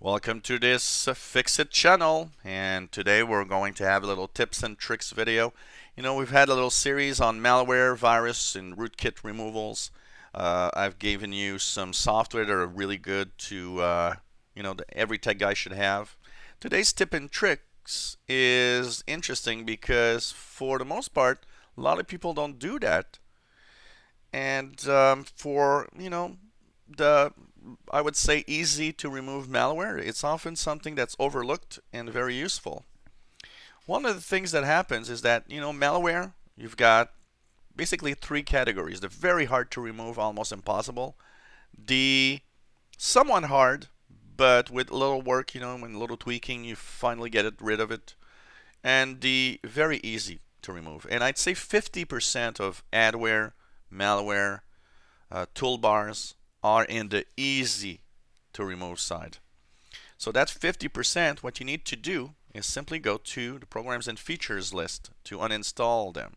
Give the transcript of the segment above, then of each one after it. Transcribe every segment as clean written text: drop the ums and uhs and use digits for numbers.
Welcome to this Fixit channel, and today we're going to have a little tips and tricks video. We've had a little series on malware, virus, and rootkit removals. I've given you some software that are really good to, that every tech guy should have. Today's tip and tricks is interesting because for the most part, a lot of people don't do that. And for, the I would say easy to remove malware, it's often something that's overlooked and very useful. One of the things that happens is that, malware, you've got basically three categories. They're very hard to remove, almost impossible. The somewhat hard, but with a little work, when a little tweaking, you finally get rid of it. And the very easy to remove. And I'd say 50% of adware, malware, toolbars are in the easy to remove side. So that's 50%. What you need to do is simply go to the programs and features list to uninstall them.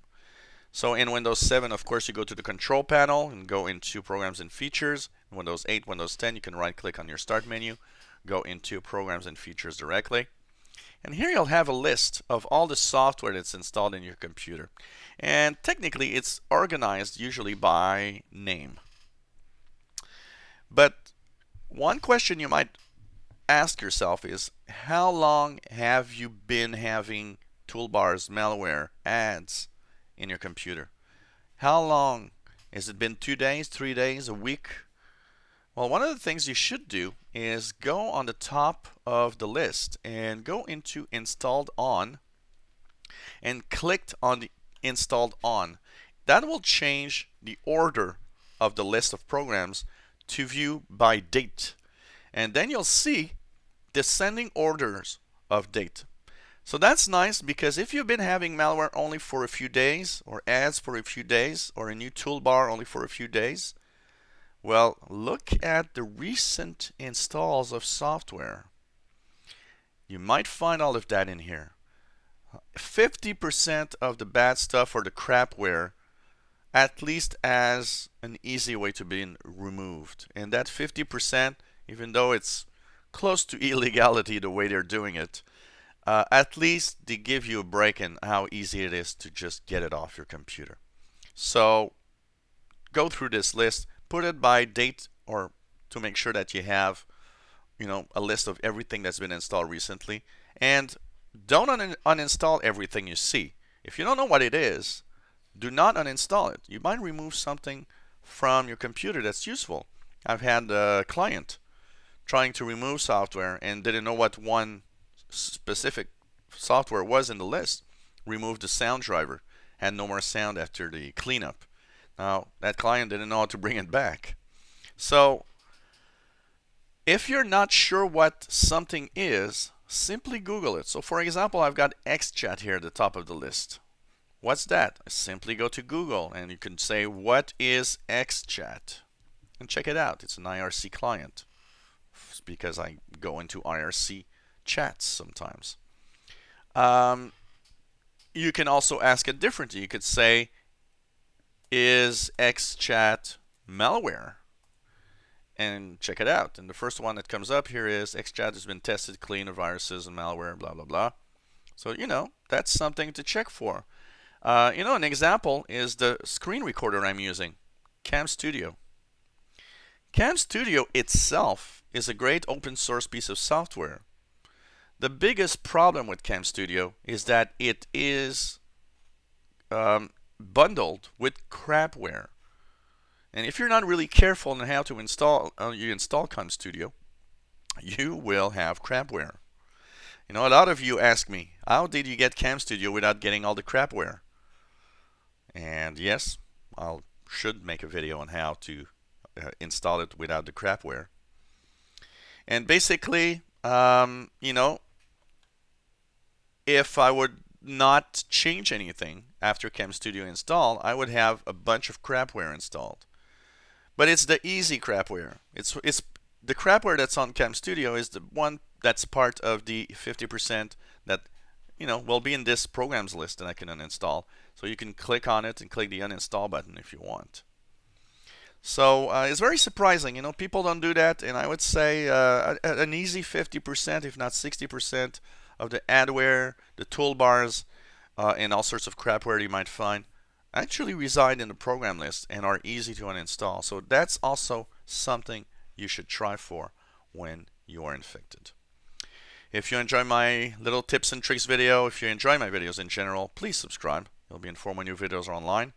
So in Windows 7, of course, you go to the control panel and go into programs and features. In Windows 8, Windows 10, you can right click on your start menu, go into programs and features directly. And here you'll have a list of all the software that's installed in your computer. And technically, it's organized usually by name. But one question you might ask yourself is, how long have you been having toolbars, malware, ads in your computer? How long? Has it been 2 days, 3 days, a week? Well, one of the things you should do is go on the top of the list and go into installed on and click on the installed on. That will change the order of the list of programs to view by date. And then you'll see descending orders of date. So that's nice because if you've been having malware only for a few days, or ads for a few days, or a new toolbar only for a few days, well, look at the recent installs of software. You might find all of that in here. 50% of the bad stuff or the crapware at least as an easy way to be removed. And that 50%, even though it's close to illegality the way they're doing it, at least they give you a break in how easy it is to just get it off your computer. So go through this list, put it by date, or to make sure that you have, a list of everything that's been installed recently. And don't uninstall everything you see. If you don't know what it is, do not uninstall it. You might remove something from your computer that's useful. I've had a client trying to remove software and didn't know what one specific software was in the list. Removed the sound driver, had no more sound after the cleanup. Now, that client didn't know how to bring it back. So, if you're not sure what something is, simply Google it. So, for example, I've got XChat here at the top of the list. What's that? Simply go to Google and you can say, what is XChat? And check it out. It's an IRC client. It's because I go into IRC chats sometimes. You can also ask it differently. You could say, is XChat malware? And check it out. And the first one that comes up here is XChat has been tested clean of viruses and malware, blah, blah, blah. So, that's something to check for. An example is the screen recorder I'm using, Cam Studio. Cam Studio itself is a great open source piece of software. The biggest problem with Cam Studio is that it is bundled with Crapware. And if you're not really careful on how to install Cam Studio, you will have Crapware. A lot of you ask me, how did you get Cam Studio without getting all the Crapware? And yes, I should make a video on how to install it without the crapware. And basically, if I would not change anything after Cam Studio install, I would have a bunch of crapware installed. But it's the easy crapware. It's the crapware that's on Cam Studio is the one that's part of the 50% that will be in this programs list that I can uninstall. So you can click on it and click the uninstall button if you want. So it's very surprising. People don't do that, and I would say an easy 50%, if not 60%, of the adware, the toolbars, and all sorts of crapware you might find actually reside in the program list and are easy to uninstall. So that's also something you should try for when you are infected. If you enjoy my little tips and tricks video, if you enjoy my videos in general, please subscribe. You'll be informed when new videos are online.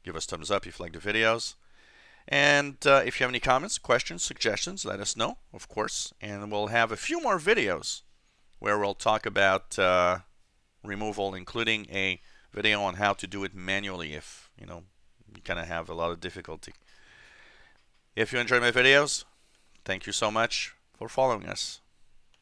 Give us thumbs up if you like the videos. And if you have any comments, questions, suggestions, let us know, of course. And we'll have a few more videos where we'll talk about removal, including a video on how to do it manually if you kind of have a lot of difficulty. If you enjoy my videos, thank you so much for following us.